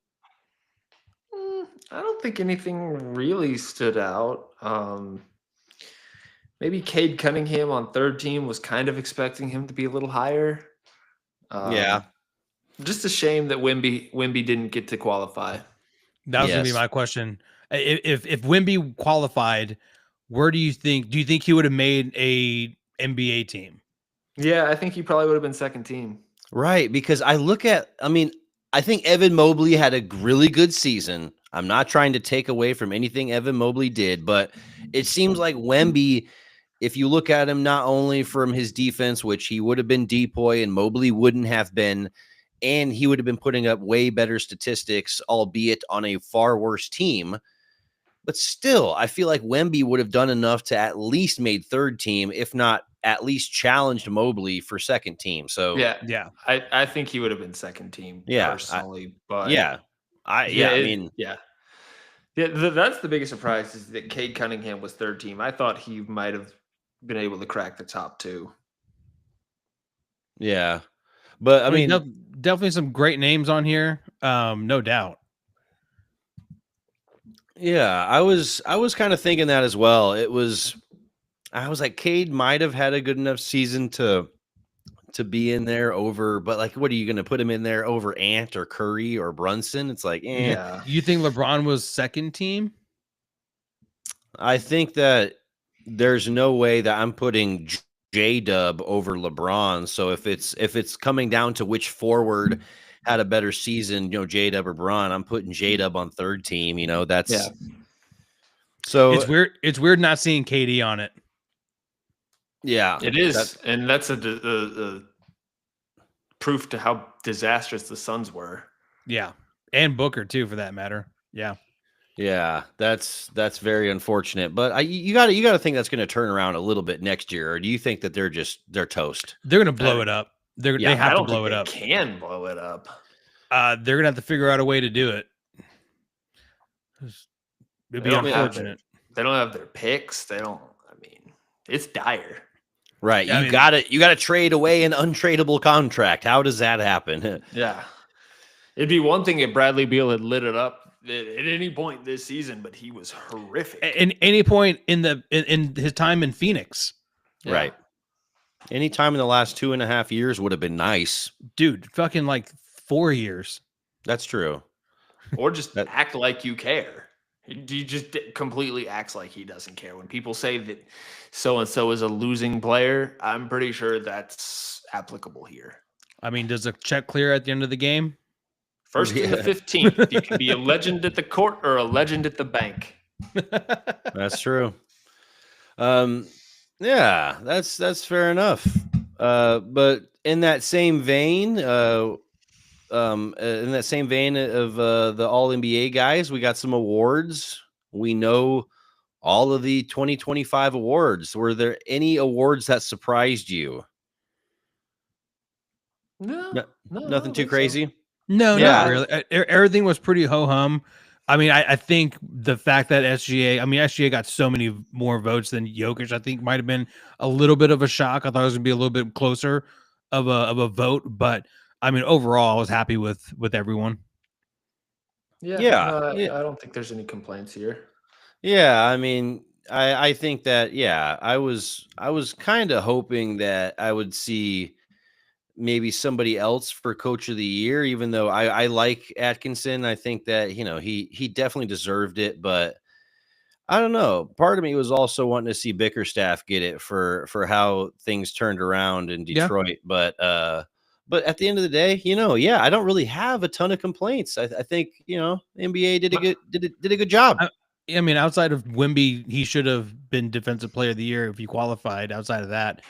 [SPEAKER 3] I don't think anything really stood out. Maybe Cade Cunningham on third team, was kind of expecting him to be a little higher.
[SPEAKER 1] Yeah.
[SPEAKER 3] Just a shame that Wemby didn't get to qualify.
[SPEAKER 2] That was gonna be my question. If Wemby qualified, where do you think he would have made a NBA team?
[SPEAKER 3] Yeah, I think he probably would have been second team.
[SPEAKER 1] Right, because I think Evan Mobley had a really good season. I'm not trying to take away from anything Evan Mobley did, but it seems like Wemby, if you look at him not only from his defense, which he would have been depoy and Mobley wouldn't have been, and he would have been putting up way better statistics, albeit on a far worse team. But still, I feel like Wemby would have done enough to at least made third team, if not at least challenged Mobley for second team. So
[SPEAKER 2] yeah,
[SPEAKER 3] I think he would have been second team. Personally, that's the biggest surprise, is that Cade Cunningham was third team. I thought he might have been able to crack the top two.
[SPEAKER 1] Yeah, but I mean,
[SPEAKER 2] definitely some great names on here. No doubt.
[SPEAKER 1] Yeah, I was kind of thinking that as well. I was like, Cade might have had a good enough season to be in there over, but like, what are you going to put him in there over Ant or Curry or Brunson? It's like,
[SPEAKER 2] Yeah. You think LeBron was second team?
[SPEAKER 1] I think that there's no way that I'm putting J-Dub over LeBron. So if it's coming down to which forward had a better season, J-Dub or Bron, I'm putting J-Dub on third team. That's so
[SPEAKER 2] it's weird. It's weird not seeing KD on it.
[SPEAKER 1] Yeah,
[SPEAKER 3] it is, and that's a proof to how disastrous the Suns were.
[SPEAKER 2] Yeah, and Booker too, for that matter.
[SPEAKER 1] Yeah, that's very unfortunate. But you got to think that's going to turn around a little bit next year, or do you think that they're toast?
[SPEAKER 2] They're going to blow it up. They have to blow it up.
[SPEAKER 3] Can blow it up.
[SPEAKER 2] They're going to have to figure out a way to do it. It'd be unfortunate.
[SPEAKER 3] They don't have their picks. They don't. I mean, it's dire.
[SPEAKER 1] Right.
[SPEAKER 2] Yeah, I
[SPEAKER 1] You
[SPEAKER 2] mean,
[SPEAKER 1] got to trade away an untradeable contract. How does that happen?
[SPEAKER 3] Yeah. It'd be one thing if Bradley Beal had lit it up at any point this season, but he was horrific.
[SPEAKER 2] at any point in in his time in Phoenix.
[SPEAKER 3] Yeah.
[SPEAKER 1] Right. Any time in the last 2.5 years would have been nice.
[SPEAKER 2] Dude, fucking like 4 years.
[SPEAKER 1] That's true.
[SPEAKER 3] Or just
[SPEAKER 1] That-
[SPEAKER 3] act like you care. He just completely acts like he doesn't care. When people say that so-and-so is a losing player, I'm pretty sure that's applicable here.
[SPEAKER 2] I mean, does a check clear at the end of the game?
[SPEAKER 3] First in the
[SPEAKER 1] Yeah.
[SPEAKER 3] 15th, you can be a legend at the court or a legend at the bank.
[SPEAKER 1] That's true. Yeah, that's fair enough. But in that same vein, of the All NBA guys, we got some awards. We know all of the 2025 awards. Were there any awards that surprised you?
[SPEAKER 3] No,
[SPEAKER 1] No-
[SPEAKER 3] no, I
[SPEAKER 1] Nothing
[SPEAKER 3] don't
[SPEAKER 1] too
[SPEAKER 3] think so.
[SPEAKER 1] crazy.
[SPEAKER 2] No,
[SPEAKER 1] Yeah.
[SPEAKER 2] not really. Everything was pretty ho-hum. I mean, I think the fact that SGA got so many more votes than Jokic, I think might have been a little bit of a shock. I thought it was gonna be a little bit closer of a vote, but I mean, overall, I was happy with everyone.
[SPEAKER 3] Yeah,
[SPEAKER 1] Yeah,
[SPEAKER 3] no,
[SPEAKER 1] yeah.
[SPEAKER 3] I don't think there's any complaints here.
[SPEAKER 1] Yeah, I mean, I think that I was kind of hoping that I would see maybe somebody else for coach of the year, even though I like Atkinson. I think that, he definitely deserved it, but I don't know. Part of me was also wanting to see Bickerstaff get it for how things turned around in
[SPEAKER 2] Yeah.
[SPEAKER 1] Detroit. But at the end of the day, I don't really have a ton of complaints. I think, NBA did a good job.
[SPEAKER 2] I mean, outside of Wemby, he should have been Defensive Player of the Year if he qualified. Outside of that,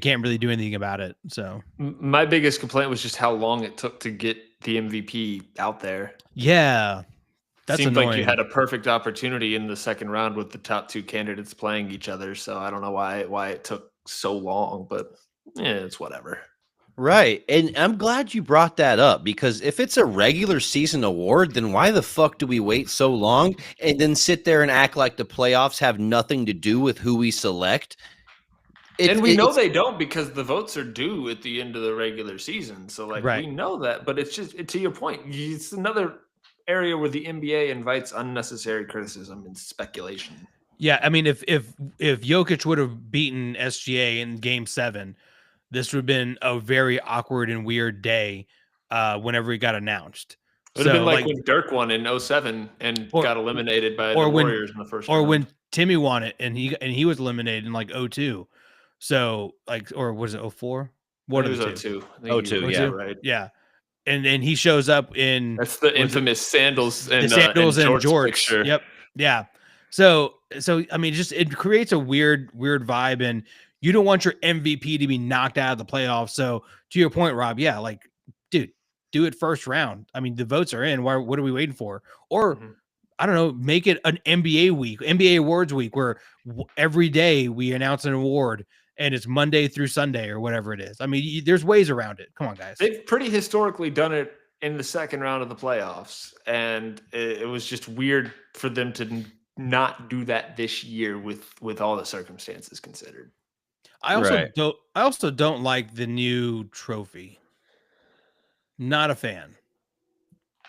[SPEAKER 2] can't really do anything about it. So
[SPEAKER 3] My biggest complaint was just how long it took to get the MVP out there.
[SPEAKER 2] yeah, that's
[SPEAKER 3] Seemed
[SPEAKER 2] annoying.
[SPEAKER 3] like you had a perfect opportunity in the second round with the top two candidates playing each other. So I don't know why it took so long, but it's whatever.
[SPEAKER 1] Right. And I'm glad you brought that up, because if it's a regular season award, then why the fuck do we wait so long and then sit there and act like the playoffs have nothing to do with who we select?
[SPEAKER 3] And we know they don't, because the votes are due at the end of the regular season. So
[SPEAKER 2] Right.
[SPEAKER 3] we know that, but it's just, to your point, it's another area where the NBA invites unnecessary criticism and speculation.
[SPEAKER 2] Yeah, I mean, if Jokic would have beaten SGA in Game 7, this would have been a very awkward and weird day whenever he got announced.
[SPEAKER 3] It would have been like when Dirk won in 07 and got eliminated by the Warriors in the first round.
[SPEAKER 2] Or when Timmy won it and he was eliminated in like 02. So or was it 04? What
[SPEAKER 3] it
[SPEAKER 2] are
[SPEAKER 3] was
[SPEAKER 2] the two?
[SPEAKER 3] 02.
[SPEAKER 1] 02,
[SPEAKER 3] yeah,
[SPEAKER 1] yeah.
[SPEAKER 3] right.
[SPEAKER 2] Yeah. And then he shows up in
[SPEAKER 3] That's the infamous sandals and
[SPEAKER 2] sandals and jorts.
[SPEAKER 3] picture.
[SPEAKER 2] Yep. Yeah. So I mean, just it creates a weird vibe, and you don't want your MVP to be knocked out of the playoffs. So to your point, Rob, yeah, dude, do it first round. I mean, the votes are in. What are we waiting for? Or I don't know, make it an NBA week, NBA awards week, where every day we announce an award and it's Monday through Sunday or whatever it is. I mean, there's ways around it. Come on, guys.
[SPEAKER 3] They've pretty historically done it in the second round of the playoffs, and it was just weird for them to not do that this year with all the circumstances considered.
[SPEAKER 2] I also don't like the new trophy. Not a fan.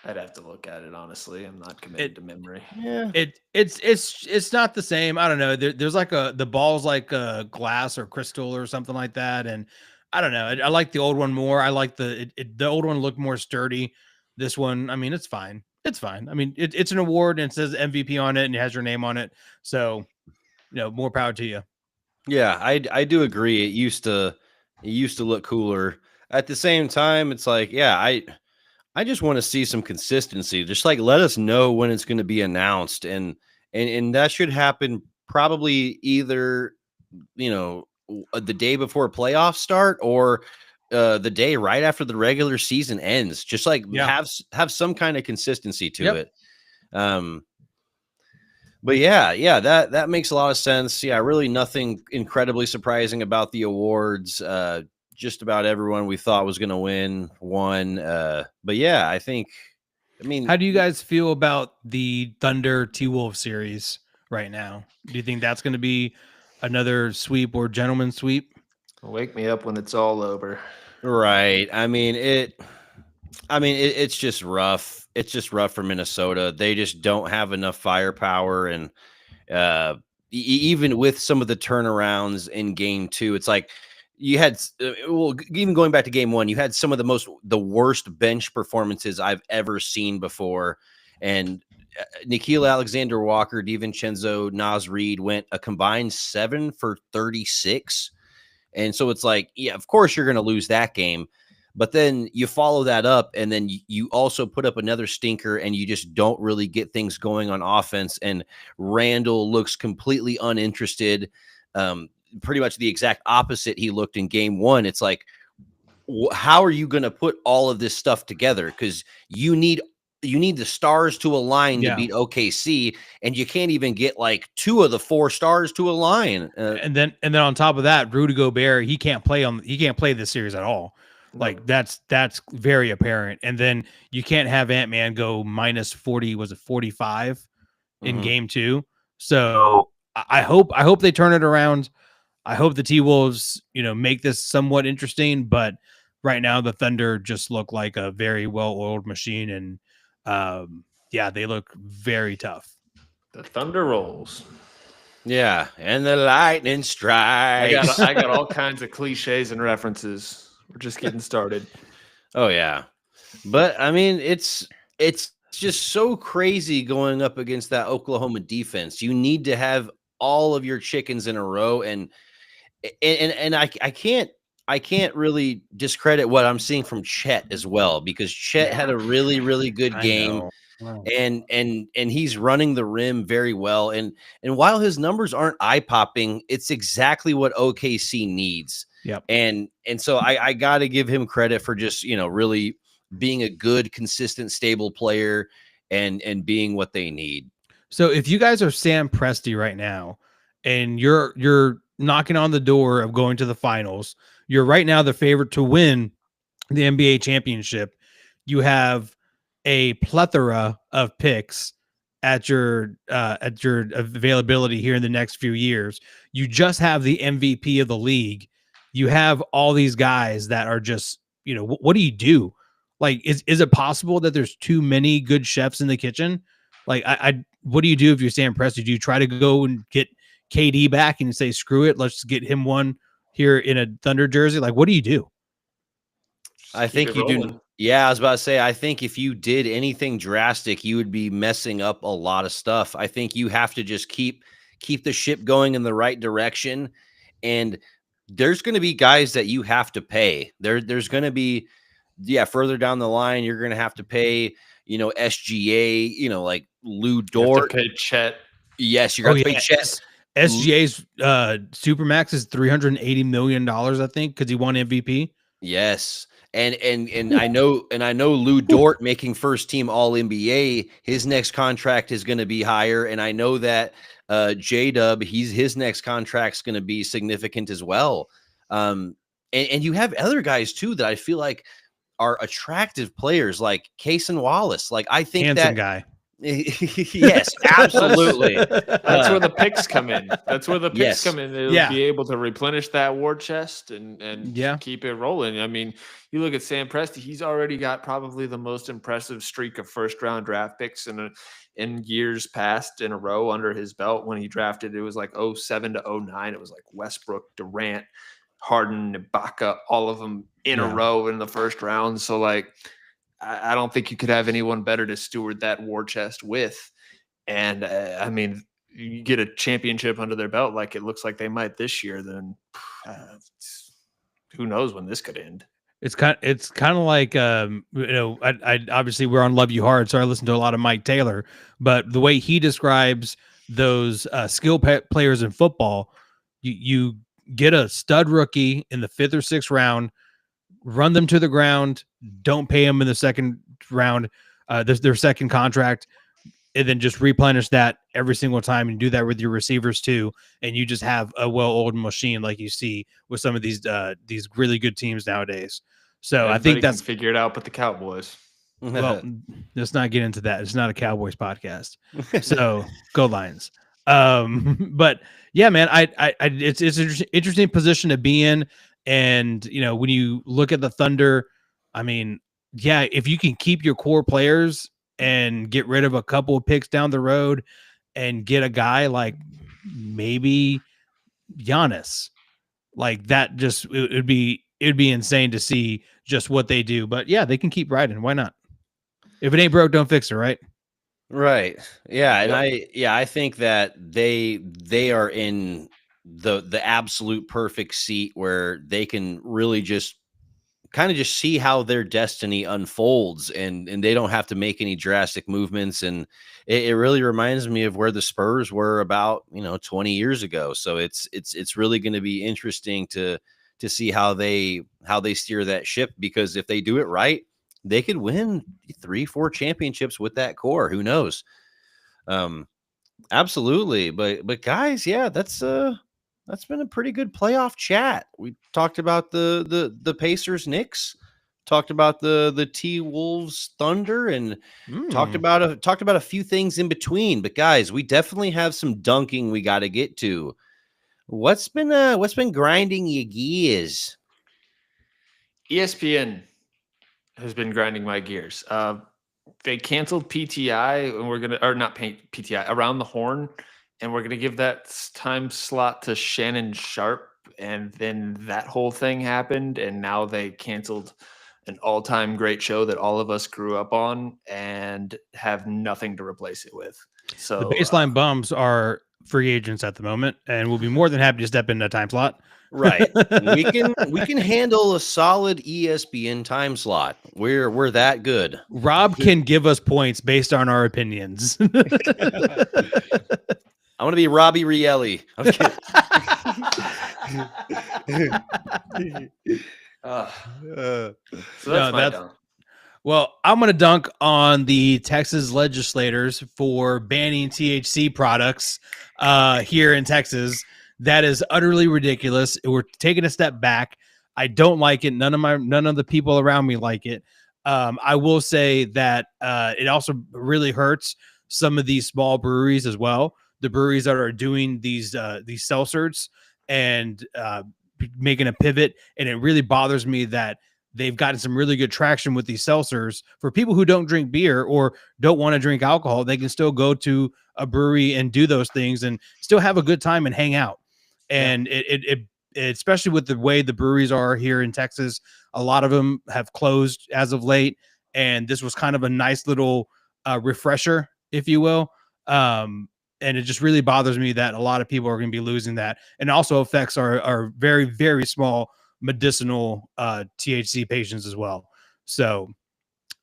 [SPEAKER 3] I'd have to look at it, honestly. I'm not committed to memory.
[SPEAKER 1] Yeah.
[SPEAKER 2] It's not the same. I don't know. There's the ball's like a glass or crystal or something like that, and I don't know. I like the old one more. I like the old one looked more sturdy. This one, I mean, it's fine. It's fine. I mean, it's an award and it says MVP on it and it has your name on it. So, more power to you.
[SPEAKER 1] Yeah, I do agree. It used to look cooler. At the same time, it's like, yeah, I just want to see some consistency. Just let us know when it's going to be announced, and that should happen probably either the day before playoffs start or the day right after the regular season ends. Just have some kind of consistency to it. But yeah, that makes a lot of sense. Yeah, really nothing incredibly surprising about the awards. Just about everyone we thought was going to won. But yeah, I mean,
[SPEAKER 2] how do you guys feel about the Thunder T-Wolves series right now? Do you think that's going to be another sweep or gentleman sweep?
[SPEAKER 3] Wake me up when it's all over.
[SPEAKER 1] Right. It's just rough. It's just rough for Minnesota. They just don't have enough firepower, and even with some of the turnarounds in game 2, it's like you had even going back to game 1, you had some of the worst bench performances I've ever seen before, and Nikhil Alexander-Walker, DiVincenzo, Naz Reid went a combined 7 for 36. And so it's like, yeah, of course you're going to lose that game. But then you follow that up, and then you also put up another stinker, and you just don't really get things going on offense. And Randall looks completely uninterested. Pretty much the exact opposite he looked in game 1. It's like, how are you going to put all of this stuff together? Because you need the stars to align to beat OKC, and you can't even get like 2 of the 4 stars to align.
[SPEAKER 2] And then on top of that, Rudy Gobert, he can't play this series at all. Like that's very apparent. And then you can't have Ant-Man go minus 40, was it 45 in game 2? So I hope they turn it around. I hope the T-Wolves, make this somewhat interesting, but right now the Thunder just look like a very well-oiled machine, and they look very tough.
[SPEAKER 3] The Thunder rolls.
[SPEAKER 1] Yeah, and the lightning strikes.
[SPEAKER 3] I got all kinds of cliches and references. We're just getting started.
[SPEAKER 1] Oh yeah, but it's just so crazy going up against that Oklahoma defense. You need to have all of your chickens in a row, and I can't really discredit what I'm seeing from Chet as well, because Chet had a really, really good game.
[SPEAKER 2] Wow.
[SPEAKER 1] And he's running the rim very well. And while his numbers aren't eye-popping, it's exactly what OKC needs.
[SPEAKER 2] Yep.
[SPEAKER 1] And so I got to give him credit for just, really being a good, consistent, stable player and being what they need.
[SPEAKER 2] So if you guys are Sam Presti right now and you're knocking on the door of going to the finals, you're right now the favorite to win the NBA championship. You have a plethora of picks at your availability here in the next few years. You just have the MVP of the league. You have all these guys that are just, what do you do? Like, is it possible that there's too many good chefs in the kitchen? Like, what do you do if you're Sam Presti? Do you try to go and get KD back and say, screw it, let's get him one here in a Thunder jersey? Like, what do you do?
[SPEAKER 1] I think you do. Yeah, I was about to say, I think if you did anything drastic, you would be messing up a lot of stuff. I think you have to just keep the ship going in the right direction. And there's going to be guys that you have to pay. There's going to be, further down the line, you're going to have to pay, SGA, like Lou Dort.
[SPEAKER 3] You have to pay Chet.
[SPEAKER 1] Yes, you're going to pay Chet.
[SPEAKER 2] SGA's Supermax is $380 million, I think, because he won MVP.
[SPEAKER 1] Yes. And I know Lou Dort making first team All NBA, his next contract is going to be higher. And I know that J-Dub, his next contract's going to be significant as well. And you have other guys too that I feel like are attractive players, like Cason Wallace. Like, I think
[SPEAKER 2] handsome guy.
[SPEAKER 1] Yes, absolutely.
[SPEAKER 3] That's where the picks come in. That's where the picks come in. They'll
[SPEAKER 2] Yeah.
[SPEAKER 3] be able to replenish that war chest and keep it rolling. I mean, you look at Sam Presti, he's already got probably the most impressive streak of first-round draft picks in years past in a row under his belt. When he drafted, it was like 07 to 09. It was like Westbrook, Durant, Harden, Ibaka, all of them in a row in the first round. So, like, I don't think you could have anyone better to steward that war chest with. And I mean, you get a championship under their belt, like it looks like they might this year, then who knows when this could end.
[SPEAKER 2] It's kind of like, I obviously we're on Love You Hard, so I listen to a lot of Mike Taylor, but the way he describes those skill players in football, you get a stud rookie in the 5th or 6th round, run them to the ground, don't pay them in the second round, their second contract, and then just replenish that every single time, and do that with your receivers too. And you just have a well-oiled machine like you see with some of these really good teams nowadays. So I think that's
[SPEAKER 3] figured out, but the Cowboys.
[SPEAKER 2] Well, let's not get into that. It's not a Cowboys podcast. So go Lions. But yeah, man, it's an interesting position to be in. And, when you look at the Thunder, I mean, yeah, if you can keep your core players and get rid of a couple of picks down the road and get a guy like maybe Giannis, like that, just it'd be insane to see just what they do. But yeah, they can keep riding. Why not? If it ain't broke, don't fix it, right?
[SPEAKER 1] Right. Yeah, and
[SPEAKER 3] Yep.
[SPEAKER 1] I think that they are in the absolute perfect seat where they can really just kind of just see how their destiny unfolds, and they don't have to make any drastic movements. And it really reminds me of where the Spurs were about 20 years ago. So it's really going to be interesting to see how they steer that ship, because if they do it right, they could win 3-4 championships with that core. Who knows? um Absolutely. But guys, yeah, that's been a pretty good playoff chat. We talked about the Pacers Knicks, talked about the T Wolves Thunder, and talked about a few things in between. But guys, we definitely have some dunking we got to get to. What's been grinding your gears?
[SPEAKER 3] ESPN has been grinding my gears. They canceled PTI, and we're gonna, or not PTI, Around the Horn, and we're gonna give that time slot to Shannon Sharp, and then that whole thing happened, and now they canceled an all-time great show that all of us grew up on, and have nothing to replace it with. So
[SPEAKER 2] The Baseline Bums are free agents at the moment, and we'll be more than happy to step in a time slot.
[SPEAKER 1] Right. We can handle a solid ESPN time slot. We're that good.
[SPEAKER 2] Rob can give us points based on our opinions.
[SPEAKER 1] I want to be Robbie Rielli. I'm kidding.
[SPEAKER 3] so that's
[SPEAKER 2] No,
[SPEAKER 3] my dunk.
[SPEAKER 2] Well, I'm going to dunk on the Texas legislators for banning THC products here in Texas. That is utterly ridiculous. We're taking a step back. I don't like it. None of the people around me like it. I will say that it also really hurts some of these small breweries as well. The breweries that are doing these seltzers and making a pivot, and it really bothers me that they've gotten some really good traction with these seltzers for people who don't drink beer or don't want to drink alcohol. They can still go to a brewery and do those things and still have a good time and hang out. And it especially with the way the breweries are here in Texas, a lot of them have closed as of late. And this was kind of a nice little refresher, if you will. And it just really bothers me that a lot of people are going to be losing that, and also affects our very, very small medicinal THC patients as well. So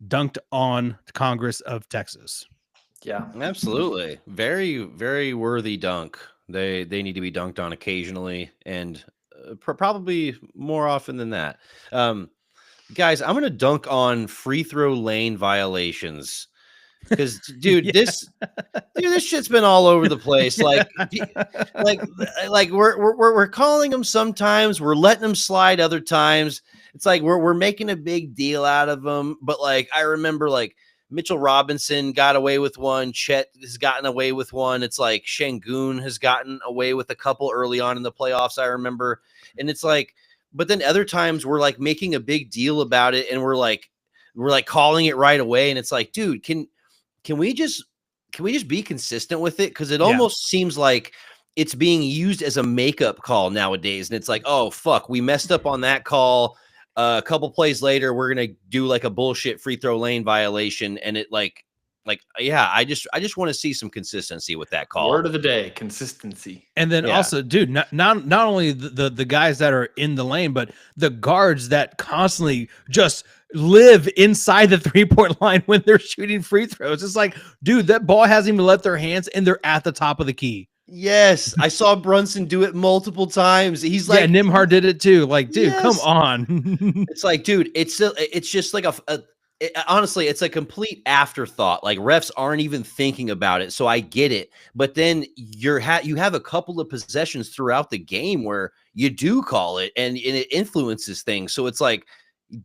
[SPEAKER 2] dunked on Congress of Texas.
[SPEAKER 3] Yeah,
[SPEAKER 1] Absolutely. Very, very worthy dunk. They need to be dunked on occasionally, and probably more often than that. Guys, I'm going to dunk on free throw lane violations. Because, dude, this shit's been all over the place. Like we're calling them sometimes, we're letting them slide other times. It's like we're making a big deal out of them. But like I remember, like Mitchell Robinson got away with one. Chet has gotten away with one. It's like Şengün has gotten away with a couple early on in the playoffs, I remember. And it's like, but then other times we're like making a big deal about it, and we're like calling it right away. And it's like, dude, can we just be consistent with it? Because it almost seems like it's being used as a makeup call nowadays. And it's like, oh, fuck, we messed up on that call. A couple plays later, we're going to do like a bullshit free throw lane violation. And it yeah, I just want to see some consistency with that call.
[SPEAKER 3] Word of the day, consistency.
[SPEAKER 2] And then also, dude, not only the guys that are in the lane, but the guards that constantly just live inside the 3-point line when they're shooting free throws. It's like, dude, that ball hasn't even left their hands and they're at the top of the key.
[SPEAKER 1] Yes, I saw Brunson do it multiple times. He's like,
[SPEAKER 2] Nembhard did it too. Like, dude,
[SPEAKER 1] yes.
[SPEAKER 2] Come on.
[SPEAKER 1] It's like, dude, it's just like honestly, it's a complete afterthought. Like refs aren't even thinking about it. So I get it. But then you have a couple of possessions throughout the game where you do call it, and it influences things. So it's like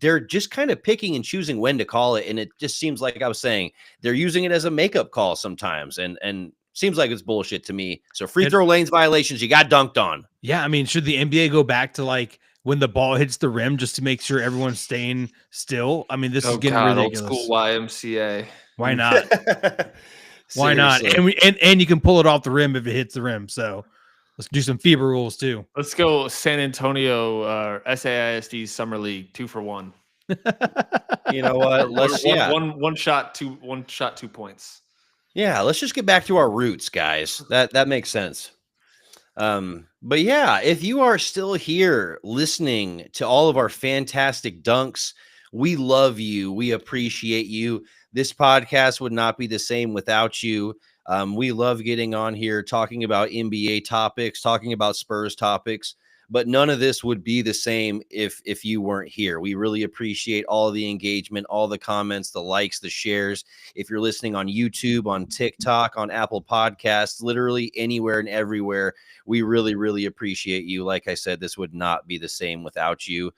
[SPEAKER 1] they're just kind of picking and choosing when to call it. And it just seems like I was saying, they're using it as a makeup call sometimes. And seems like it's bullshit to me. So free throw lanes violations, you got dunked on.
[SPEAKER 2] Yeah. I mean, should the NBA go back to like when the ball hits the rim just to make sure everyone's staying still. I mean, this is getting
[SPEAKER 3] Old
[SPEAKER 2] ridiculous.
[SPEAKER 3] school YMCA.
[SPEAKER 2] Why not? Why not? And and you can pull it off the rim if it hits the rim. So let's do some FIBA rules too.
[SPEAKER 3] Let's go San Antonio SAISD Summer League 2 for 1.
[SPEAKER 1] You know what? Let's
[SPEAKER 3] one shot, 2 points.
[SPEAKER 1] Yeah, let's just get back to our roots, guys. That makes sense. But yeah, if you are still here listening to all of our fantastic dunks, we love you. We appreciate you. This podcast would not be the same without you. We love getting on here, talking about NBA topics, talking about Spurs topics, but none of this would be the same if you weren't here. We really appreciate all of the engagement, all the comments, the likes, the shares. If you're listening on YouTube, on TikTok, on Apple Podcasts, literally anywhere and everywhere, we really, really appreciate you. Like I said, this would not be the same without you.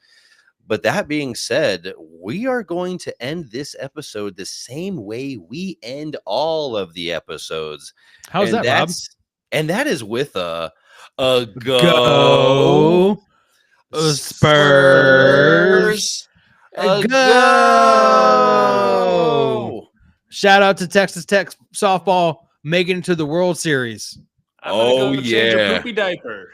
[SPEAKER 1] But that being said, we are going to end this episode the same way we end all of the episodes.
[SPEAKER 2] How's that, Rob?
[SPEAKER 1] And that is with a go Spurs. A go.
[SPEAKER 2] Shout out to Texas Tech softball making it to the World Series.
[SPEAKER 3] I'm gonna go change a poopy diaper.